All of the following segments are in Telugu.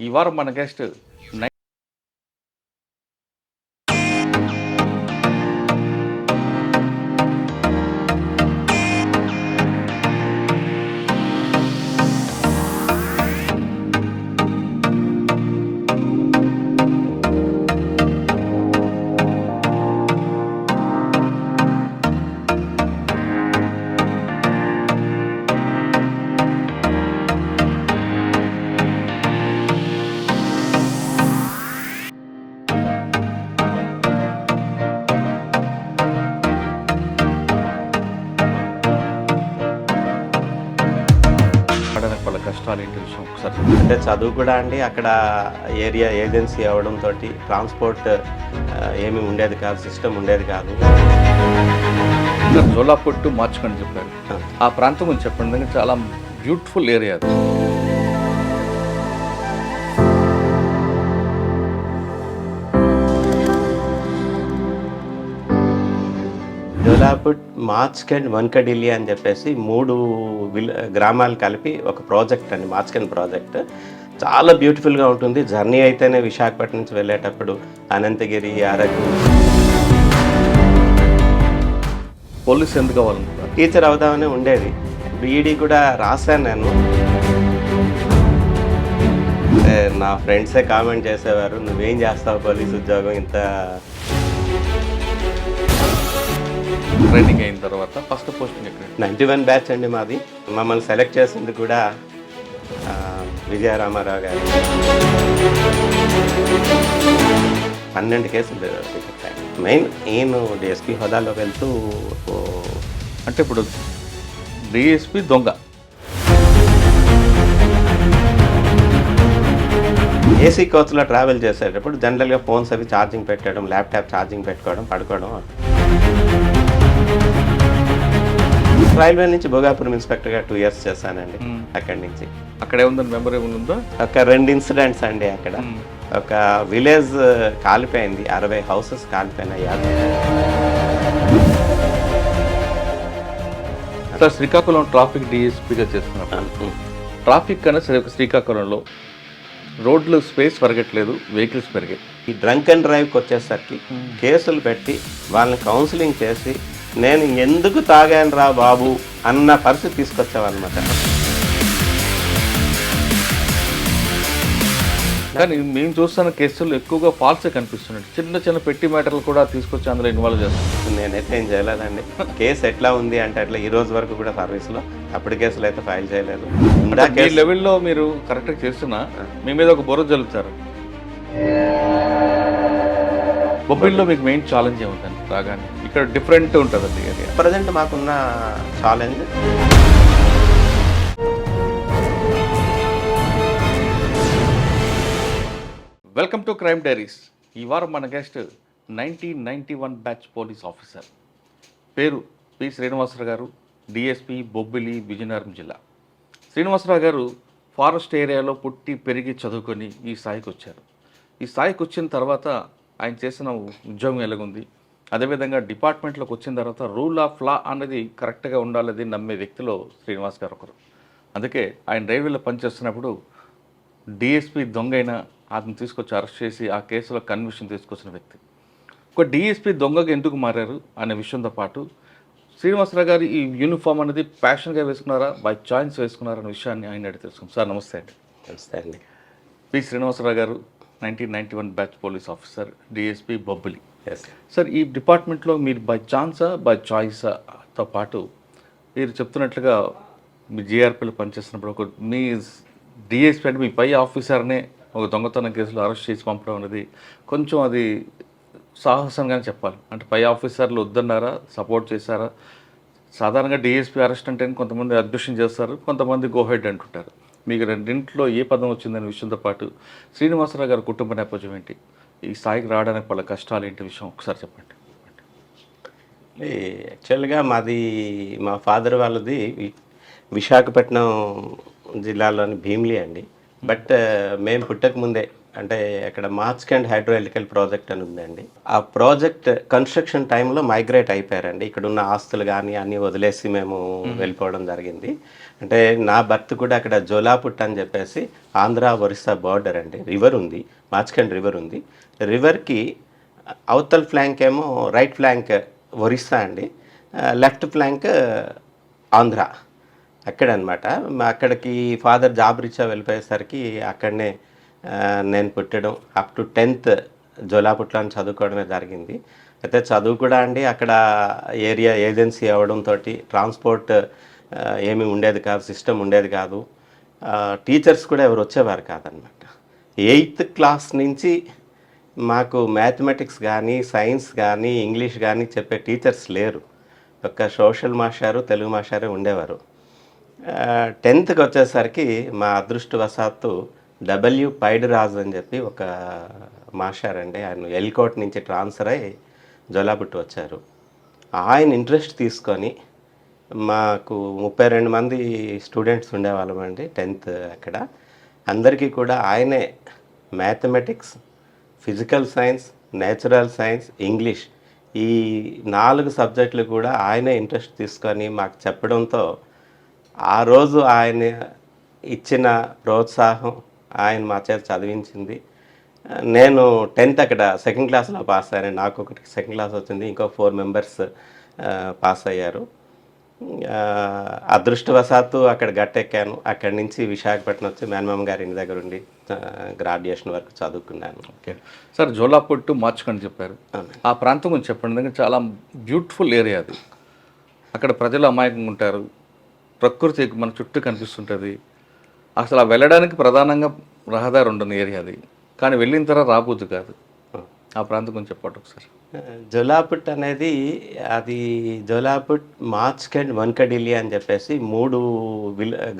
ఈ వారం మన గెస్ట్ ఆడడానికి వాళ్ళ కష్టాలు ఏంటి విషయం ఒకసారి అంటే చదువు కూడా అండి అక్కడ ఏరియా ఏజెన్సీ అవడంతో ట్రాన్స్పోర్ట్ ఏమీ ఉండేది కాదు, సిస్టమ్ ఉండేది కాదు. జోలాపూర్ టు మార్చుకొని చెప్పారు. ఆ ప్రాంతం గురించి చెప్పండి, ఎందుకంటే చాలా బ్యూటిఫుల్ ఏరియా అది. జోలాపుట్, మార్చ్కెండ్, వన్కడిల్లి అని చెప్పేసి 3 గ్రామాలు కలిపి ఒక ప్రాజెక్ట్ అండి, మార్చ్కెండ్ ప్రాజెక్ట్. చాలా బ్యూటిఫుల్గా ఉంటుంది. జర్నీ అయితేనే విశాఖపట్నం నుంచి వెళ్ళేటప్పుడు అనంతగిరి, అరకు. పోలీస్ ఎందుకు కావాలనుకుంటారు? టీచర్ అవుదామని ఉండేది. బీఈడీ కూడా రాశాను నేను. నా ఫ్రెండ్సే కామెంట్ చేసేవారు, నువ్వేం చేస్తావు పోలీస్ ఉద్యోగం ఇంత. ట్రైనింగ్ అయిన తర్వాత ఫస్ట్ పోస్టింగ్ ఎక్కడ? 91 బ్యాచ్ అండి మాది. మమ్మల్ని సెలెక్ట్ చేసింది కూడా విజయరామారావు గారు. 12 కేసులు మెయిన్. నేను డిఎస్పీ హోదాలో వెళ్తూ అంటే ఇప్పుడు డిఎస్పీ దొంగ, ఏసీ కోచ్లో ట్రావెల్ చేసేటప్పుడు జనరల్గా ఫోన్స్ అవి ఛార్జింగ్ పెట్టడం, ల్యాప్టాప్ ఛార్జింగ్ పెట్టుకోవడం, పడుకోవడం. రైల్వే నుంచి భోగాపురం ఇన్స్పెక్టర్గా 2 years చేశానండి. అక్కడి నుంచి అక్కడే ఉందని మెమరీ ఉందా? ఒక 2 ఇన్సిడెంట్స్ అండి అక్కడ. ఒక విలేజ్ కాలిపోయింది, 60 houses కాలిపోయినాయి. సార్, శ్రీకాకుళం ట్రాఫిక్ డిఎస్పీగా చేస్తున్నప్పుడు ట్రాఫిక్ అనేది శ్రీకాకుళంలో రోడ్లు స్పేస్ పెరగట్లేదు, వెహికల్స్ పెరిగాయి. ఈ డ్రంక్ అండ్ డ్రైవ్కి వచ్చేసరికి కేసులు పెట్టి వాళ్ళని కౌన్సిలింగ్ చేసి నేను ఎందుకు తాగాను రా బాబు అన్న పరిస్థితి తీసుకొచ్చావన్నమాట. కానీ మేము చూస్తున్న కేసులు ఎక్కువగా ఫాల్సే కనిపిస్తున్నాయి. చిన్న చిన్న పెట్టి మ్యాటర్లు కూడా తీసుకొచ్చి అందులో ఇన్వాల్వ్ చేస్తాను. నేనైతే ఏం చేయలేదండి. కేసు ఎట్లా ఉంది అంటే అట్లా ఈ రోజు వరకు కూడా సర్వీస్లో అప్పటి కేసులు అయితే ఫైల్ చేయలేదు. ఈ లెవెల్లో మీరు కరెక్ట్గా చేస్తున్నా మీ మీద ఒక బుర్ర జల్లుతారు. బొబ్బిల్లో మీకు మెయిన్ ఛాలెంజ్ ఏముందండి రాగానే? ఇక్కడ డిఫరెంట్ ఉంటుంది అది ఏరియా. ప్రజెంట్ మాకున్న challenge welcome to crime diaries. ఈ వారం మన గెస్ట్ 1991 బ్యాచ్ పోలీస్ ఆఫీసర్, పేరు పి శ్రీనివాసరావు గారు, డిఎస్పీ బొబ్బిలి, విజయనగరం జిల్లా. శ్రీనివాసరావు గారు ఫారెస్ట్ ఏరియాలో పుట్టి పెరిగి చదువుకొని ఈ స్థాయికి వచ్చారు. ఈ స్థాయికి వచ్చిన తర్వాత ఆయన చేసిన ఉద్యోగం ఎలాగుంది, అదేవిధంగా డిపార్ట్మెంట్లోకి వచ్చిన తర్వాత రూల్ ఆఫ్ లా అనేది కరెక్ట్గా ఉండాలని నమ్మే వ్యక్తిలో శ్రీనివాస్ గారు ఒకరు. అందుకే ఆయన రైల్వేలో పనిచేస్తున్నప్పుడు డిఎస్పీ దొంగైన అతను తీసుకొచ్చి అరెస్ట్ చేసి ఆ కేసులో కన్విక్షన్ తీసుకొచ్చిన వ్యక్తి. ఒక డిఎస్పీ దొంగగా ఎందుకు మారారు అనే విషయంతో పాటు శ్రీనివాసరావు గారు ఈ యూనిఫామ్ అనేది ప్యాషన్గా వేసుకున్నారా, బై చాయిస్ వేసుకున్నారా అనే విషయాన్ని ఆయన అడిగి తెలుసుకుంది. సార్ నమస్తే అండి. నమస్తే అండి. పి శ్రీనివాసరావు గారు 1991 batch police officer, DSP Bobbili. Sir, ఈ డిపార్ట్మెంట్లో మీరు బై ఛాన్సా బై చాయిస్తో పాటు మీరు చెప్తున్నట్లుగా మీ జిఆర్పీలో పనిచేస్తున్నప్పుడు ఒక మీ డిఎస్పీ అంటే మీ పై ఆఫీసర్నే ఒక దొంగతనం కేసులో అరెస్ట్ చేసి పంపడం అనేది కొంచెం అది సాహసంగానే చెప్పాలి. అంటే పై ఆఫీసర్లు వద్దన్నారా, సపోర్ట్ చేశారా? సాధారణంగా డిఎస్పీ అరెస్ట్ అంటే కొంతమంది అబ్జెక్షన్ చేస్తారు, కొంతమంది గోహెడ్ అంటుంటారు. మీకు రెండింట్లో ఏ పదం వచ్చిందనే విషయంతో పాటు శ్రీనివాసరావు గారి కుటుంబ నేపథ్యం ఏంటి, ఈ స్థాయికి రావడానికి వాళ్ళ కష్టాలు ఏంటి విషయం ఒకసారి చెప్పండి. యాక్చువల్గా మా ఫాదర్ వాళ్ళది విశాఖపట్నం జిల్లాలోని భీమిలి అండి. బట్ మేము పుట్టక ముందే అంటే ఇక్కడ మార్చ్కండ్ హైడ్రో ఎలక్ట్రికల్ ప్రాజెక్ట్ అని ఉందండి. ఆ ప్రాజెక్ట్ కన్స్ట్రక్షన్ టైంలో మైగ్రేట్ అయిపోయారండి. ఇక్కడ ఉన్న ఆస్తులు కానీ అన్నీ వదిలేసి మేము వెళ్ళిపోవడం జరిగింది. అంటే నా బర్త్ కూడా అక్కడ జోలాపుట్ అని చెప్పేసి ఆంధ్ర ఒరిస్సా బార్డర్ అండి. రివర్ ఉంది, మార్చ్కండ్ రివర్ ఉంది. రివర్కి అవతల ఫ్లాంక్ ఏమో రైట్ ఫ్లాంక్ ఒరిస్సా అండి, లెఫ్ట్ ఫ్లాంక్ ఆంధ్ర. అక్కడనమాట. అక్కడికి ఫాదర్ జాబ్ రీత్యా వెళ్ళిపోయేసరికి అక్కడనే నేను పుట్టడం అప్ టు 10th జోలాపుట్లో చదువుకోవడమే జరిగింది. అయితే చదువు కూడా అండి అక్కడ ఏరియా ఏజెన్సీ అవ్వడంతో ట్రాన్స్పోర్ట్ ఏమీ ఉండేది కాదు, సిస్టమ్ ఉండేది కాదు. టీచర్స్ కూడా ఎవరు వచ్చేవారు కాదనమాట. 8th క్లాస్ నుంచి మాకు మ్యాథమెటిక్స్ కానీ సైన్స్ కానీ ఇంగ్లీష్ కానీ చెప్పే టీచర్స్ లేరు. ఒక సోషల్ మాస్టారు తెలుగు మాస్టారే ఉండేవారు. 10th వచ్చేసరికి మా అదృష్టవశాత్తు పైడిరాజు అని చెప్పి ఒక మాస్టర్ అండి, ఆయన ఎల్కోట్ నుంచి ట్రాన్స్ఫర్ అయ్యి జోలాపుట్టు వచ్చారు. ఆయన ఇంట్రెస్ట్ తీసుకొని మాకు 32 మంది స్టూడెంట్స్ ఉండేవాళ్ళమండి 10th అక్కడ. అందరికీ కూడా ఆయనే mathematics, physical science, natural science, English ఈ 4 సబ్జెక్టులు కూడా ఆయనే ఇంట్రెస్ట్ తీసుకొని మాకు చెప్పడంతో ఆ రోజు ఆయన ఇచ్చిన ప్రోత్సాహం, ఆయన మా చేత చదివించింది. నేను 10th అక్కడ సెకండ్ క్లాస్లో పాస్ అయ్యాను. నాకు ఒకటి సెకండ్ క్లాస్ వచ్చింది, ఇంకో 4 మెంబర్స్ పాస్ అయ్యారు. అదృష్టవశాత్తు అక్కడ గట్టెక్కాను. అక్కడి నుంచి విశాఖపట్నం వచ్చి మేనమామ గారి ఇంటి దగ్గర ఉండి గ్రాడ్యుయేషన్ వరకు చదువుకున్నాను. ఓకే సార్, జోలాపుట్టు మార్చుకొని చెప్పారు. ఆ ప్రాంతం గురించి చెప్పండి. ఎందుకంటే చాలా బ్యూటిఫుల్ ఏరియా అది. అక్కడ ప్రజలు అమాయకంగా ఉంటారు, ప్రకృతి మన చుట్టూ కనిపిస్తుంటుంది. అసలు ఆ వెళ్ళడానికి ప్రధానంగా రహదారి ఉండని ఏరియా అది, కానీ వెళ్ళిన తర్వాత రాబోద్దు కాదు. ఆ ప్రాంతం గురించి చెప్పండి ఒకసారి. జోలాపుట్ అనేది అది జోలాపుట్, మార్చ్కండ్, వన్కడిలి అని చెప్పేసి 3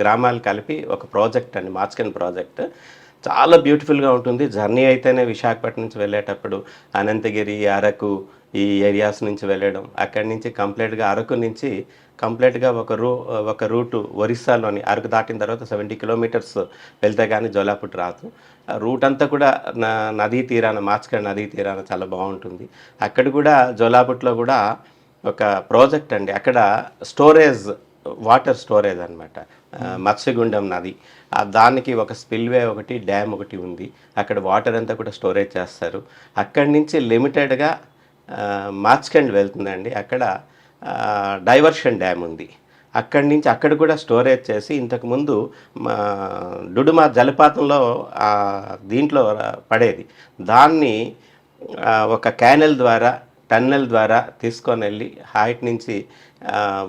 గ్రామాలు కలిపి ఒక ప్రాజెక్ట్ అండి, మార్చ్కండ్ ప్రాజెక్ట్. చాలా బ్యూటిఫుల్గా ఉంటుంది. జర్నీ అయితేనే విశాఖపట్నం నుంచి వెళ్ళేటప్పుడు అనంతగిరి, అరకు ఈ ఏరియాస్ నుంచి వెళ్ళడం, అక్కడి నుంచి కంప్లీట్గా అరకు నుంచి కంప్లీట్గా ఒక రూటు ఒరిస్సాలోని అరకు దాటిన తర్వాత 70 కిలోమీటర్స్ వెళ్తే కానీ జోలాపుట్ రాదు. రూట్ అంతా కూడా నదీ తీరాన, మార్చ్కండ్ నదీ తీరాన చాలా బాగుంటుంది. అక్కడ కూడా జోలాపుట్లో కూడా ఒక ప్రాజెక్ట్ అండి, అక్కడ స్టోరేజ్, వాటర్ స్టోరేజ్ అనమాట, మత్స్యగుండం నది. దానికి ఒక స్పిల్వే ఒకటి, డ్యామ్ ఒకటి ఉంది. అక్కడ వాటర్ అంతా కూడా స్టోరేజ్ చేస్తారు. అక్కడి నుంచి లిమిటెడ్గా మార్చ్కండ్ వెళ్తుందండి. అక్కడ డైవర్షన్ డ్యామ్ ఉంది. అక్కడి నుంచి అక్కడ కూడా స్టోరేజ్ చేసి ఇంతకుముందు డుడుమా జలపాతంలో దీంట్లో పడేది, దాన్ని ఒక క్యానెల్ ద్వారా, టన్నెల్ ద్వారా తీసుకొని వెళ్ళి హైట్ నుంచి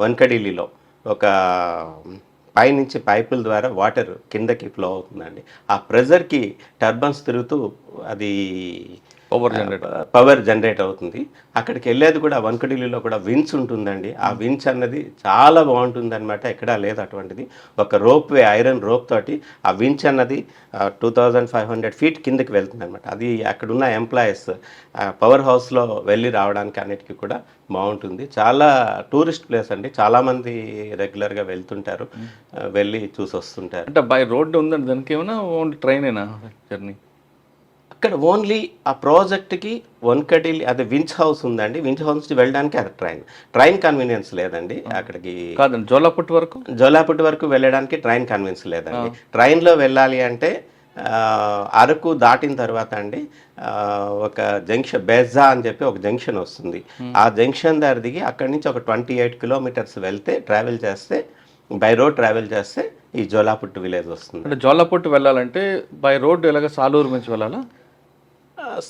వన్కడిలిలో ఒక పైనుంచి పైపుల ద్వారా వాటర్ కిందకి ఫ్లో అవుతుందండి. ఆ ప్రెజర్కి టర్బన్స్ తిరుగుతూ అది పవర్ జనరేట్ అవుతుంది. అక్కడికి వెళ్ళేది కూడా వన్కడిలిలో కూడా విన్స్ ఉంటుందండి. ఆ విన్స్ అన్నది చాలా బాగుంటుంది అనమాట, ఎక్కడా లేదు అటువంటిది. ఒక రోప్ వే, ఐరన్ రోప్ తోటి ఆ విన్స్ అన్నది 2500 ఫీట్ కిందకి వెళ్తుంది అనమాట. అది అక్కడున్న ఎంప్లాయీస్ పవర్ హౌస్లో వెళ్ళి రావడానికి అన్నిటికీ కూడా బాగుంటుంది. చాలా టూరిస్ట్ ప్లేస్ అండి, చాలామంది రెగ్యులర్గా వెళ్తుంటారు, వెళ్ళి చూసి వస్తుంటారు. అంటే బై రోడ్డు ఉందండి దానికి, ఏమైనా ఓన్లీ ట్రైనేనా జర్నీ? అక్కడ ఓన్లీ ఆ ప్రాజెక్ట్కి వన్కడిలి అదే విన్స్ హౌస్ ఉందండి. విన్స్ హౌస్ నుంచి వెళ్ళడానికి అది ట్రైన్ కన్వీనియన్స్ లేదండి అక్కడికి. కాదండి, జోలాపుట్ వరకు వెళ్ళడానికి ట్రైన్ కన్వీనియన్స్ లేదండి. ట్రైన్లో వెళ్ళాలి అంటే అరకు దాటిన తర్వాత అండి ఒక జంక్షన్, బెజా అని చెప్పి ఒక జంక్షన్ వస్తుంది. ఆ జంక్షన్ దగ్గర దిగి అక్కడి నుంచి ఒక 28 కిలోమీటర్స్ వెళ్తే, ట్రావెల్ చేస్తే, బై రోడ్ ట్రావెల్ చేస్తే ఈ జోలాపుట్టు విలేజ్ వస్తుంది. అంటే జోలాపుట్టు వెళ్ళాలంటే బై రోడ్ ఎలాగ సాలూరు నుంచి వెళ్ళాలా?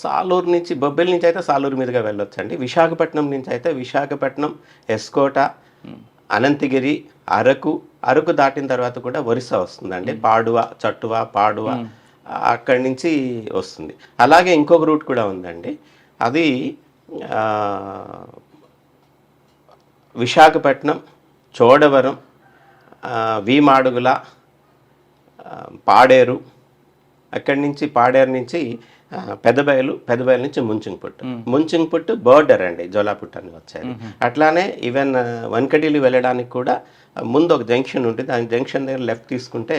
సాలూరు నుంచి, బొబ్బిలి నుంచి అయితే సాలూరు మీదుగా వెళ్ళొచ్చండి. విశాఖపట్నం నుంచి అయితే విశాఖపట్నం, ఎస్కోట, అనంతగిరి, అరకు దాటిన తర్వాత కూడా ఒరిస్సా వస్తుందండి. పాడువ అక్కడి నుంచి వస్తుంది. అలాగే ఇంకొక రూట్ కూడా ఉందండి, అది విశాఖపట్నం, చోడవరం, వీమాడుగుల, పాడేరు, అక్కడి నుంచి పాడేరు నుంచి పెద్దబయలు నుంచి ముంచింగ్పుట్టు బోర్డర్ అండి, జోలాపుట్ అని వచ్చేది. అట్లానే ఈవెన్ వన్కడిలి వెళ్ళడానికి కూడా ముందు ఒక జంక్షన్ ఉంటుంది, ఆ జంక్షన్ దగ్గర లెఫ్ట్ తీసుకుంటే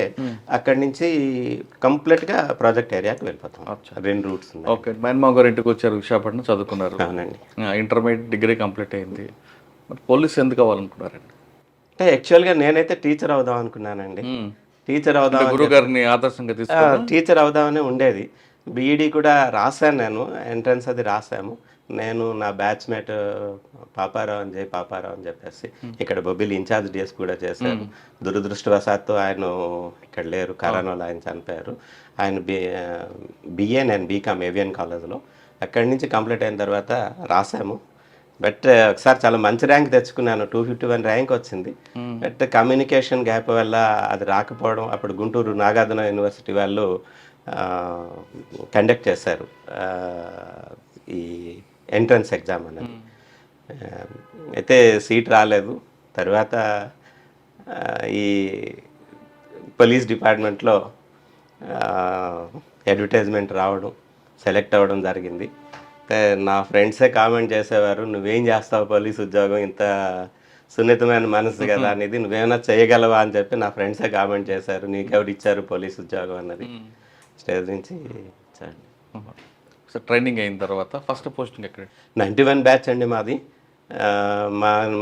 అక్కడి నుంచి కంప్లీట్గా ప్రాజెక్ట్ ఏరియాకి వెళ్ళిపోతాం. 2 రూట్స్ ఉన్నాయి. ఓకే, మేనమామ గారు ఇంటికి వచ్చారు, విశాఖపట్నం చదువుకున్నారు. అవునండి. ఇంటర్మీడియట్ డిగ్రీ కంప్లీట్ అయింది. మరి పోలీస్ ఎందుకు అవ్వాలనుకున్నారండి? అంటే యాక్చువల్గా నేనైతే టీచర్ అవుదాం అనుకున్నానండి. టీచర్ అవుదాం, గురువు గారిని ఆదర్శంగా టీచర్ అవుదామని ఉండేది. బీఈడి కూడా రాశాను, నేను ఎంట్రన్స్ అది రాసాము. నేను నా బ్యాచ్మేట్ పాపారావు అని చెప్పేసి ఇక్కడ బొబ్బిలి ఇన్ఛార్జ్ డిఎస్ కూడా చేశారు. దురదృష్టవశాత్తు ఆయన ఇక్కడ లేరు, కరోనాలో ఆయన చనిపోయారు. ఆయన బిఏ, నేను బీకామ్ ఏవియన్ కాలేజ్లో. అక్కడి నుంచి కంప్లీట్ అయిన తర్వాత రాసాము. బట్ ఒకసారి చాలా మంచి ర్యాంక్ తెచ్చుకున్నాను, 251 ర్యాంక్ వచ్చింది. బట్ కమ్యూనికేషన్ గ్యాప్ వల్ల అది రాకపోవడం, అప్పుడు గుంటూరు నాగార్జున యూనివర్సిటీ వాళ్ళు కండక్ట్ చేశారు ఈ ఎంట్రన్స్ ఎగ్జామ్ అనేది. అయితే సీట్ రాలేదు. తర్వాత ఈ పోలీస్ డిపార్ట్మెంట్లో అడ్వర్టైజ్మెంట్ రావడం, సెలెక్ట్ అవ్వడం జరిగింది. నా ఫ్రెండ్సే కామెంట్ చేసేవారు, నువ్వేం చేస్తావు పోలీస్ ఉద్యోగం, ఇంత సున్నితమైన మనసు కదా అనేది, నువ్వేమైనా చేయగలవా అని చెప్పి నా ఫ్రెండ్సే కామెంట్ చేశారు. నీకెవరు ఇచ్చారు పోలీస్ ఉద్యోగం అన్నది. స్టేజ్ నుంచి ఇచ్చాండి. ట్రైనింగ్ అయిన తర్వాత ఫస్ట్ పోస్టింగ్ ఎక్కడ? 91 బ్యాచ్ అండి మాది.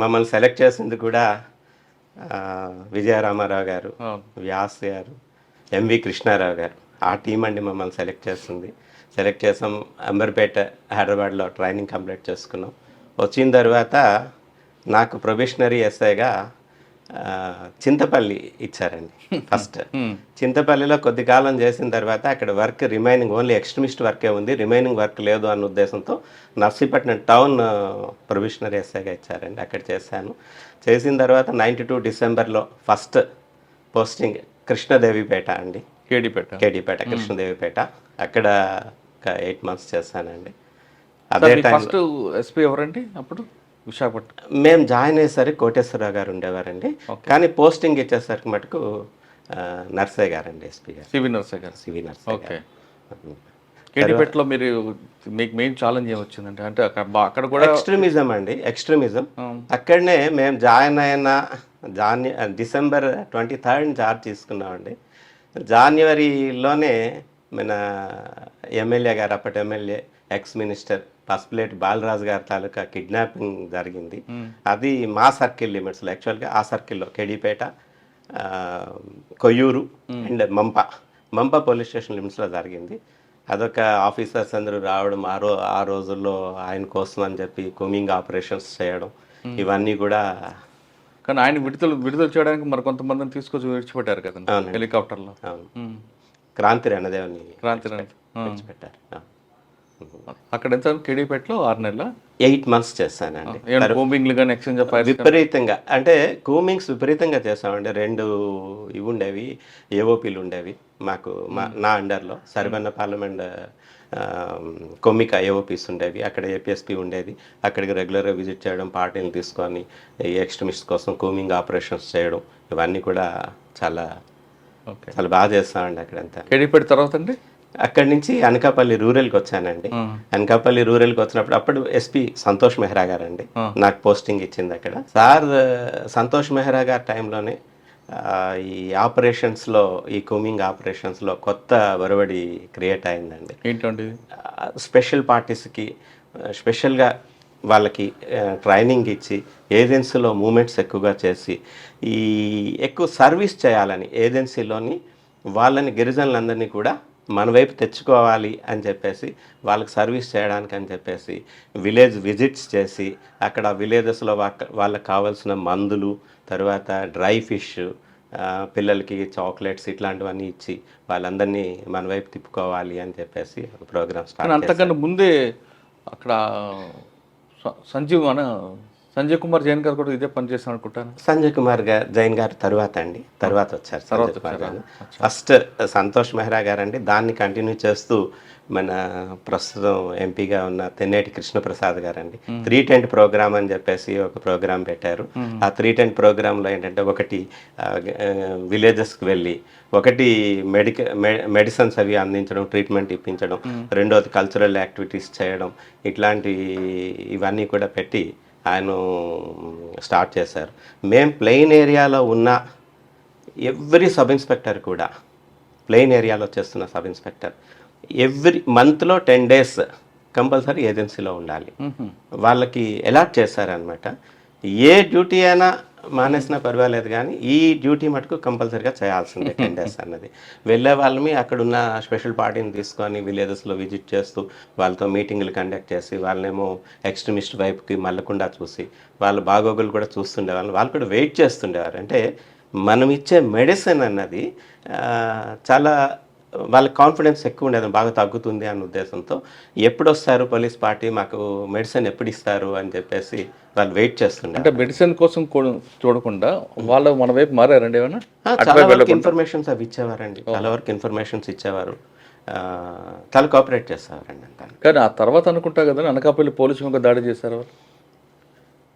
మమ్మల్ని సెలెక్ట్ చేసింది కూడా విజయరామారావు గారు, వ్యాస్ గారు, ఎంవి కృష్ణారావు గారు. ఆ టీం అండి మమ్మల్ని సెలెక్ట్ చేస్తుంది. సెలెక్ట్ చేసాం, అంబర్పేట హైదరాబాద్లో ట్రైనింగ్ కంప్లీట్ చేసుకున్నాం. వచ్చిన తర్వాత నాకు ప్రొబేషనరీ ఎస్ఐగా చింతపల్లి ఇచ్చారండి. ఫస్ట్ చింతపల్లిలో కొద్ది కాలం చేసిన తర్వాత అక్కడ వర్క్ రిమైనింగ్ ఓన్లీ ఎక్స్ట్రీమిస్ట్ వర్కే ఉంది, రిమైనింగ్ వర్క్ లేదు అన్న ఉద్దేశంతో నర్సీపట్నం టౌన్ ప్రొబేషనరీ ఎస్ఐగా ఇచ్చారండి. అక్కడ చేశాను. చేసిన తర్వాత 92 డిసెంబర్లో ఫస్ట్ పోస్టింగ్ కృష్ణదేవిపేట అండి, కేడీపేట కృష్ణదేవిపేట. అక్కడ 8 మంత్స్ చేశానండి. అదే టైం ఫస్ట్ ఎస్పీ ఎవరండి అప్పుడు విశాఖపట్నం? మేము జాయిన్ అయ్యేసరికి కోటేశ్వరరావు గారు ఉండేవారండి, కానీ పోస్టింగ్ ఇచ్చేసరికి మటుకు నర్సయ్య గారండి, ఎస్పీ గారు, సివి నర్సయ్య గారు. కేడీపేటలో మీరు మీకు మెయిన్ ఛాలెంజ్ ఏమొచ్చిందంటే, అంటే అక్కడ కూడా ఎక్స్ట్రీమిజం అండి, ఎక్స్ట్రీమిజం. అక్కడనే మేము జాయిన్ అయిన డిసెంబర్ 23 చార్జ్ తీసుకున్నామండి. జాన్యువరిలోనే మన ఎమ్మెల్యే గారు, అప్పటి MLA ex minister Pasupuleti Balaraju గారి తాలూకా కిడ్నాపింగ్ జరిగింది. అది మా సర్కిల్ లిమిట్స్లో, యాక్చువల్గా ఆ సర్కిల్లో Kedipeta, Koyyuru and Mampa police station లిమిట్స్లో జరిగింది. అదొక ఆఫీసర్స్ అందరూ రావడం, ఆ రోజుల్లో ఆయన కోసం అని చెప్పి కూమింగ్ ఆపరేషన్స్ చేయడం, ఇవన్నీ కూడా. కానీ ఆయన విడుదల చేయడానికి మరి కొంతమందిని తీసుకొచ్చి విడిచిపెట్టారు కదా హెలికాప్టర్లో. క్రాంతి రణదేవని విడిచిపెట్టారు. అక్కడ ఎంత కేడీపేటలో 6 నెలల 8 మంత్స్ చేశానండి. విపరీతంగా అంటే కూమింగ్స్ విపరీతంగా చేసామండి. 2 ఇవి ఉండేవి, ఏఓపీలు ఉండేవి మాకు, నా అండర్లో సరిబన్నపాలెం అండ్ కొమ్మిక ఏఓపీస్ ఉండేవి. అక్కడ ఏపీఎస్పీ ఉండేది. అక్కడికి రెగ్యులర్గా విజిట్ చేయడం, పార్టీని తీసుకొని ఈ ఎక్స్ట్రీమిస్ట్ కోసం కూమింగ్ ఆపరేషన్స్ చేయడం, ఇవన్నీ కూడా చాలా బాగా చేస్తామండి అక్కడంతా. కేడీపేట తర్వాత అండి అక్కడి నుంచి అనకాపల్లి రూరల్కి వచ్చానండి. అనకాపల్లి రూరల్కి వచ్చినప్పుడు అప్పుడు ఎస్పీ సంతోష్ మెహ్రా గారు అండి నాకు పోస్టింగ్ ఇచ్చింది అక్కడ. సార్ సంతోష్ మెహ్రా గారి టైంలోనే ఈ ఆపరేషన్స్లో, ఈ కూమింగ్ ఆపరేషన్స్లో కొత్త ఒరవడి క్రియేట్ అయిందండి. ఏంటండి? స్పెషల్ పార్టీస్కి స్పెషల్గా వాళ్ళకి ట్రైనింగ్ ఇచ్చి ఏజెన్సీలో మూమెంట్స్ ఎక్కువగా చేసి ఈ ఎక్కువ సర్వీస్ చేయాలని ఏజెన్సీలోని వాళ్ళని గిరిజనులందరినీ కూడా మన వైపు తెచ్చుకోవాలి అని చెప్పేసి, వాళ్ళకి సర్వీస్ చేయడానికి అని చెప్పేసి విలేజ్ విజిట్స్ చేసి అక్కడ విలేజెస్లో వాళ్ళకి కావాల్సిన మందులు, తర్వాత డ్రై ఫిష్, పిల్లలకి చాక్లెట్స్ ఇట్లాంటివన్నీ ఇచ్చి వాళ్ళందరినీ మన వైపు తిప్పుకోవాలి అని చెప్పేసి ఒక ప్రోగ్రామ్ స్టార్ట్. అంతకన్నా ముందే అక్కడ సంజయ్ కుమార్ జైన్ గారు కూడా ఇదే పని చేస్తాను అనుకుంటాను. సంజయ్ కుమార్ జైన్ గారు తర్వాత వచ్చారు. సంజయ్ కుమార్ గారు ఫస్ట్ సంతోష్ మెహ్రా గారు అండి. దాన్ని కంటిన్యూ చేస్తూ మన ప్రస్తుతం ఎంపీగా ఉన్న తెన్నేటి కృష్ణప్రసాద్ గారు అండి 3 ప్రోగ్రామ్ అని చెప్పేసి ఒక ప్రోగ్రామ్ పెట్టారు. ఆ 3 ప్రోగ్రాంలో ఏంటంటే ఒకటి విలేజెస్కి వెళ్ళి ఒకటి మెడిసిన్స్ అవి అందించడం, ట్రీట్మెంట్ ఇప్పించడం, రెండోది కల్చరల్ యాక్టివిటీస్ చేయడం, ఇవన్నీ కూడా పెట్టి ఆయన స్టార్ట్ చేశారు. మేము ప్లెయిన్ ఏరియాలో ఉన్న ఎవ్రీ సబ్ ఇన్స్పెక్టర్ కూడా ప్లెయిన్ ఏరియాలో చేస్తున్న సబ్ ఇన్స్పెక్టర్ ఎవ్రీ మంత్లో 10 days కంపల్సరీ ఏజెన్సీలో ఉండాలి. వాళ్ళకి అలాట్ చేశారనమాట. ఏ డ్యూటీ అయినా మానేసినా పర్వాలేదు కానీ ఈ డ్యూటీ మటుకు కంపల్సరీగా చేయాల్సిందే 10 days అన్నది. వెళ్ళే వాళ్ళని అక్కడున్న స్పెషల్ పార్టీని తీసుకొని విలేజెస్లో విజిట్ చేస్తూ వాళ్ళతో మీటింగ్లు కండక్ట్ చేసి వాళ్ళనేమో ఎక్స్ట్రీమిస్ట్ వైపుకి మళ్ళకుండా చూసి వాళ్ళ బాగోగులు కూడా చూస్తుండేవాళ్ళు. వాళ్ళు కూడా వెయిట్ చేస్తుండేవారు. అంటే మనం ఇచ్చే మెడిసిన్ అన్నది చాలా వాళ్ళకి కాన్ఫిడెన్స్ ఎక్కువ ఉండేది, బాగా తగ్గుతుంది అన్న ఉద్దేశంతో ఎప్పుడు వస్తారు పోలీస్ పార్టీ, మాకు మెడిసిన్ ఎప్పుడు ఇస్తారు అని చెప్పేసి వాళ్ళు వెయిట్ చేస్తుండే. అంటే మెడిసిన్ కోసం చూడకుండా వాళ్ళు మన వైపు మారారండి ఏమైనా? చాలా వరకు ఇన్ఫర్మేషన్స్ అవి ఇచ్చేవారండి. చాలా వరకు ఇన్ఫర్మేషన్స్ ఇచ్చేవారు, చాలా కోఆపరేట్ చేసేవారండి అంతా. కానీ ఆ తర్వాత అనుకుంటా కదా అనకాపల్లి పోలీసు మీద దాడి చేశారు వాళ్ళు.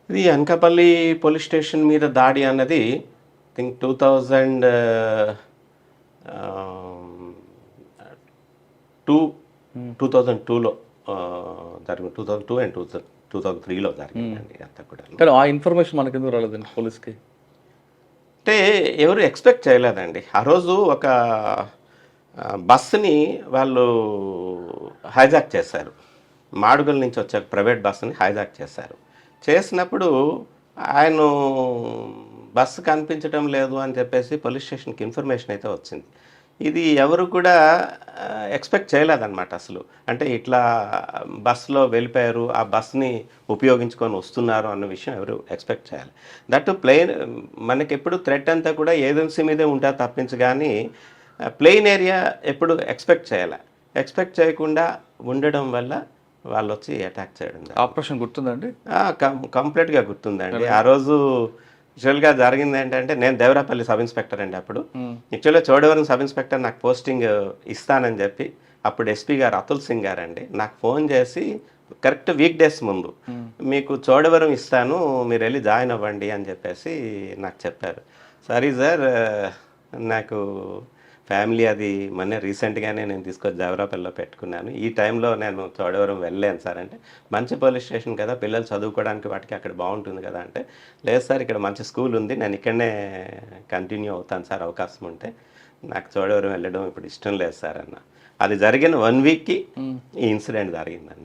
ఇది అనకాపల్లి పోలీస్ స్టేషన్ మీద దాడి అన్నది థింక్ 2002లో జరిగింది. 2002 అండ్ 2003లో జరిగిందండి అంతా కూడా. కానీ ఆ ఇన్ఫర్మేషన్ మనకి ఎందుకు రాలేదండి పోలీస్కి? అంటే ఎవరు ఎక్స్పెక్ట్ చేయలేదండి. ఆ రోజు ఒక బస్సుని వాళ్ళు హైజాక్ చేశారు. మాడుగుల నుంచి వచ్చే ప్రైవేట్ బస్సుని హైజాక్ చేసినప్పుడు ఆయన బస్సు కనిపించడం లేదు అని చెప్పేసి పోలీస్ స్టేషన్కి ఇన్ఫర్మేషన్ అయితే వచ్చింది. ఇది ఎవరు కూడా ఎక్స్పెక్ట్ చేయలేదన్నమాట అసలు. అంటే ఇట్లా బస్సులో వెళ్ళిపోయారు, ఆ బస్ని ఉపయోగించుకొని వస్తున్నారు అన్న విషయం ఎవరు ఎక్స్పెక్ట్ చేయాలి. దట్ ప్లెయిన్ మనకి ఎప్పుడు థ్రెట్ అంతా కూడా ఏజెన్సీ మీదే ఉంటుంది తప్పించి కానీ ప్లెయిన్ ఏరియా ఎప్పుడు ఎక్స్పెక్ట్ చేయాలి. ఎక్స్పెక్ట్ చేయకుండా ఉండడం వల్ల వాళ్ళు వచ్చి అటాక్ చేయడం. ఆపరేషన్ గుర్తుందండి? కంప్లీట్గా గుర్తుందండి. ఆ రోజు యాక్చువల్గా జరిగింది ఏంటంటే, నేను దేవరాపల్లి సబ్ ఇన్స్పెక్టర్ అండి అప్పుడు. యాక్చువల్గా చోడవరం సబ్ ఇన్స్పెక్టర్ నాకు పోస్టింగ్ ఇస్తానని చెప్పి అప్పుడు ఎస్పీ గారు అతుల్ సింగ్ గారు అండి నాకు ఫోన్ చేసి కరెక్ట్ వీక్ డేస్ ముందు మీకు చోడవరం ఇస్తాను, మీరు వెళ్ళి జాయిన్ అవ్వండి అని చెప్పేసి నాకు చెప్పారు. సరే సార్, నాకు ఫ్యామిలీ అది మొన్న రీసెంట్గానే నేను తీసుకొచ్చి దేవరాపల్లిలో పెట్టుకున్నాను, ఈ టైంలో నేను చోడవరం వెళ్ళలేను సార్ అంటే, మంచి పోలీస్ స్టేషన్ కదా, పిల్లలు చదువుకోవడానికి వాటికి అక్కడ బాగుంటుంది కదా అంటే, లేదు సార్ ఇక్కడ మంచి స్కూల్ ఉంది, నేను ఇక్కడనే కంటిన్యూ అవుతాను సార్ అవకాశం ఉంటే, నాకు చోడవరం వెళ్ళడం ఇప్పుడు ఇష్టం లేదు సార్ అన్న. అది జరిగిన 1 weekకి ఈ ఇన్సిడెంట్ జరిగిందండి.